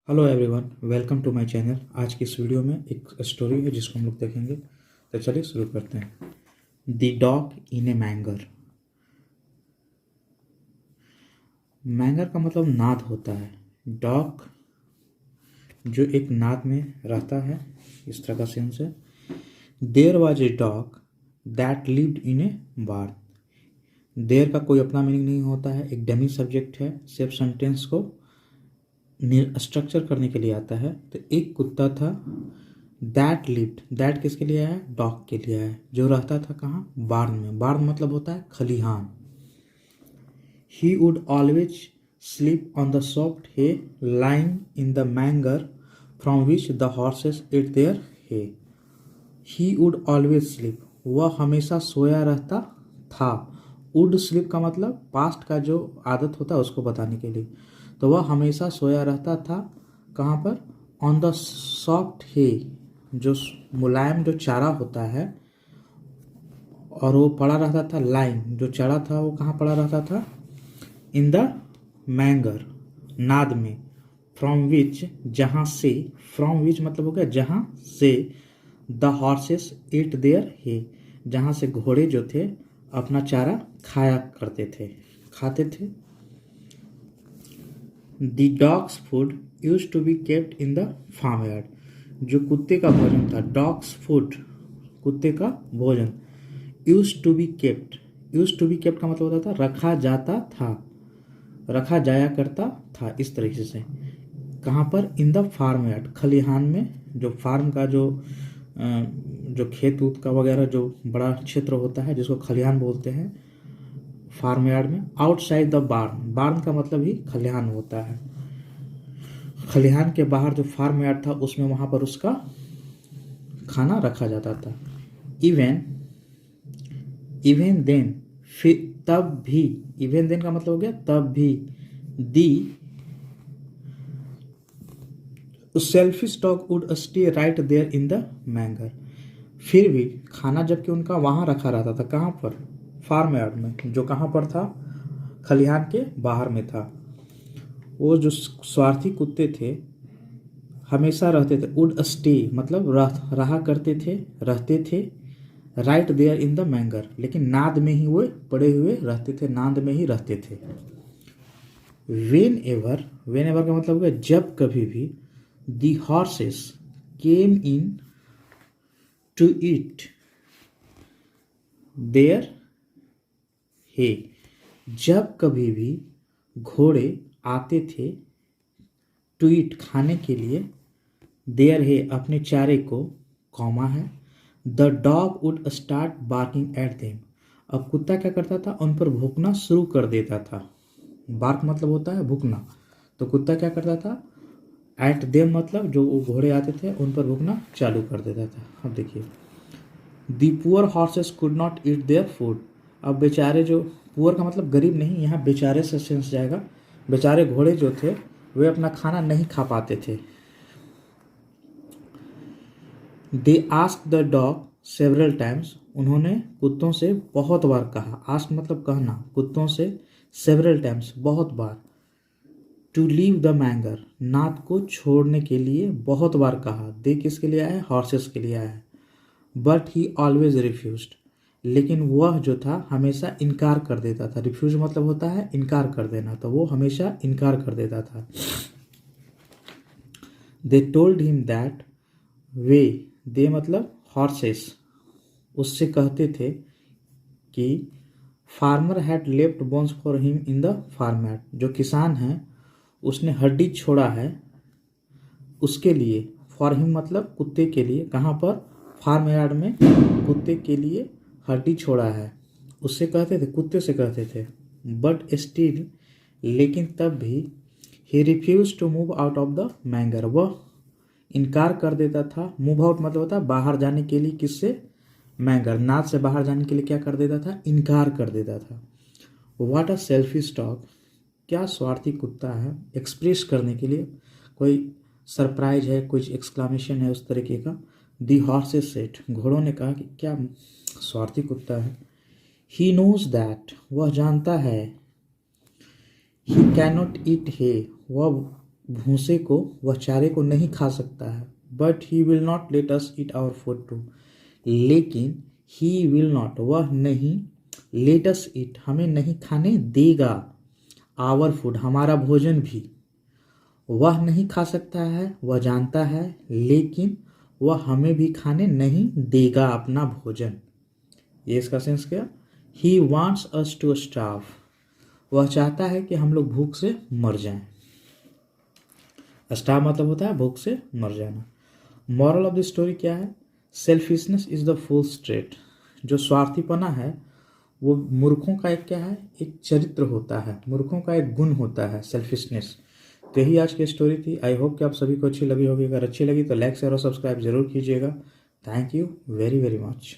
Hello everyone, welcome to my channel. आज की इस वीडियो में एक स्टोरी है जिसको हम लोग देखेंगे। तो चलिए शुरू करते हैं। द डॉग इन ए मैंगर। मैंगर का मतलब नाद होता है। डॉग जो एक नाद में रहता है, इस तरह का सेंस है। There was a dog that lived in a barn. There का कोई अपना मीनिंग नहीं होता है, एक डमी सब्जेक्ट है, सिर्फ सेंटेंस को स्ट्रक्चर करने के लिए आता है। तो एक कुत्ता था, दैट लिव्ड, दैट किसके लिए आया है? डॉग के लिए आया है, जो रहता था कहाँ? बार्न में। बार्न मतलब होता है खलिहान। He would always sleep on the soft hay lying in the manger from which the horses ate their hay. He would always sleep, वह हमेशा सोया रहता था। वुड स्लीप का मतलब पास्ट का जो आदत होता है उसको बताने के लिए। तो वह हमेशा सोया रहता था कहाँ पर? ऑन द सॉफ्ट हे, जो मुलायम जो चारा होता है, और वो पड़ा रहता था लाइन, जो चारा था वो कहाँ पड़ा रहता था? इन द मैंगर, नाद में। फ्रॉम विच, जहाँ से। फ्रॉम विच मतलब हो गया जहाँ से। द हॉर्सेस ईट देयर हे, जहाँ से घोड़े जो थे अपना चारा खाया करते थे, खाते थे। The dogs food use to be kept in the farm yard, जो कुत्ते का भोजन था। डॉग्स फूड, कुत्ते का भोजन। Use to be kept, use to be kept का मतलब होता था रखा जाता था, रखा जाया करता था, इस तरीके से। कहाँ पर? इन द फार्म यार्ड, खलिहान में। जो फार्म का जो खेत ऊत का वगैरह जो बड़ा क्षेत्र होता है जिसको खलिहान बोलते हैं, फार्म यार्ड में। आउटसाइड द बार्न, बार्न का मतलब ही खलिहान होता है। खलिहान के बाहर जो फार्म यार्ड था उसमें, वहां पर उसका खाना रखा जाता था। इवन इवन देन, फिर तब भी। इवन देन का मतलब हो गया तब भी। The selfish dog would stay right there in the manger. फिर भी खाना जबकि उनका वहां रखा रहता था, कहाँ पर? फार्म यार्ड में, जो कहाँ पर था? खलिहान के बाहर में था। वो जो स्वार्थी कुत्ते थे हमेशा रहते थे। वुड स्टे मतलब रहा करते थे, रहते थे। राइट देयर इन द मैंगर, लेकिन नाद में ही वो पड़े हुए रहते थे, नाद में ही रहते थे। वेन एवर, वेन एवर का मतलब है जब कभी भी। The horses came in to eat their hay, जब कभी भी घोड़े आते थे टू ईट खाने के लिए, देयर हे अपने चारे को, कॉमा है। The dog would start barking at them, अब कुत्ता क्या करता था? उन पर भौंकना शुरू कर देता था। बार्क मतलब होता है भौंकना, तो कुत्ता क्या करता था? एट देम मतलब जो घोड़े आते थे उन पर भौंकना चालू कर देता था। अब देखिए, the poor horses could not eat their food, अब बेचारे जो, पुअर का मतलब गरीब नहीं, यहाँ बेचारे से सेंस जाएगा। बेचारे घोड़े जो थे वे अपना खाना नहीं खा पाते थे। They ask the dog several times, उन्होंने कुत्तों से बहुत बार कहा। आस्क मतलब कहना, कुत्तों से सेवरल टाइम्स बहुत बार। टू लीव द मैंगर, नाद को छोड़ने के लिए बहुत बार कहा। दे किसके लिए आया है? हॉर्सेस के लिए आया है। बट ही ऑलवेज रिफ्यूज्ड, लेकिन वह जो था हमेशा इनकार कर देता था। रिफ्यूज मतलब होता है इनकार कर देना, तो वो हमेशा इनकार कर देता था। दे टोल्ड हिम दैट, वे, दे मतलब हॉर्सेस, उससे कहते थे कि farmer had left bones for him in the farm yard, जो किसान है उसने हड्डी छोड़ा है उसके लिए। फॉर हिम मतलब कुत्ते के लिए, कहाँ पर? फार्म यार्ड में कुत्ते के लिए हड्डी छोड़ा है, उससे कहते थे, कुत्ते से कहते थे। बट स्टिल, लेकिन तब भी। He refuse to move out of the manger, वह इनकार कर देता था। मूव आउट मतलब होता है बाहर जाने के लिए, किससे? मैंगर, नाद से बाहर जाने के लिए क्या कर देता था? इनकार कर देता था। व्हाट अ सेल्फिश डॉग, क्या स्वार्थी कुत्ता है। एक्सप्रेस करने के लिए कोई सरप्राइज है, कुछ एक्सक्लामेशन है उस तरीके का। दी हॉर्सेस सेड, घोड़ों ने कहा कि क्या स्वार्थी कुत्ता है। ही नोज दैट, वह जानता है। ही कैन नॉट ईट हे, वह भूसे को, वह चारे को नहीं खा सकता है, but he will not let us eat our food too, लेकिन ही विल नॉट, वह नहीं, लेट अस ईट, हमें नहीं खाने देगा, आवर फूड, हमारा भोजन भी। वह नहीं खा सकता है, वह जानता है, लेकिन वह हमें भी खाने नहीं देगा अपना भोजन। ये इसका सेंस क्या? He wants us to starve, वह चाहता है कि हम लोग भूख से मर जाएं। स्टार्व मतलब होता है भूख से मर जाना। मॉरल ऑफ द स्टोरी क्या है? Selfishness is the fools trait, जो स्वार्थीपना है वो मूर्खों का एक क्या है? एक चरित्र होता है, मूर्खों का एक गुण होता है सेल्फिशनेस। तो यही आज की स्टोरी थी। आई होप कि आप सभी को अच्छी लगी होगी। अगर अच्छी लगी तो लाइक शेयर और सब्सक्राइब जरूर कीजिएगा। Thank you very very much.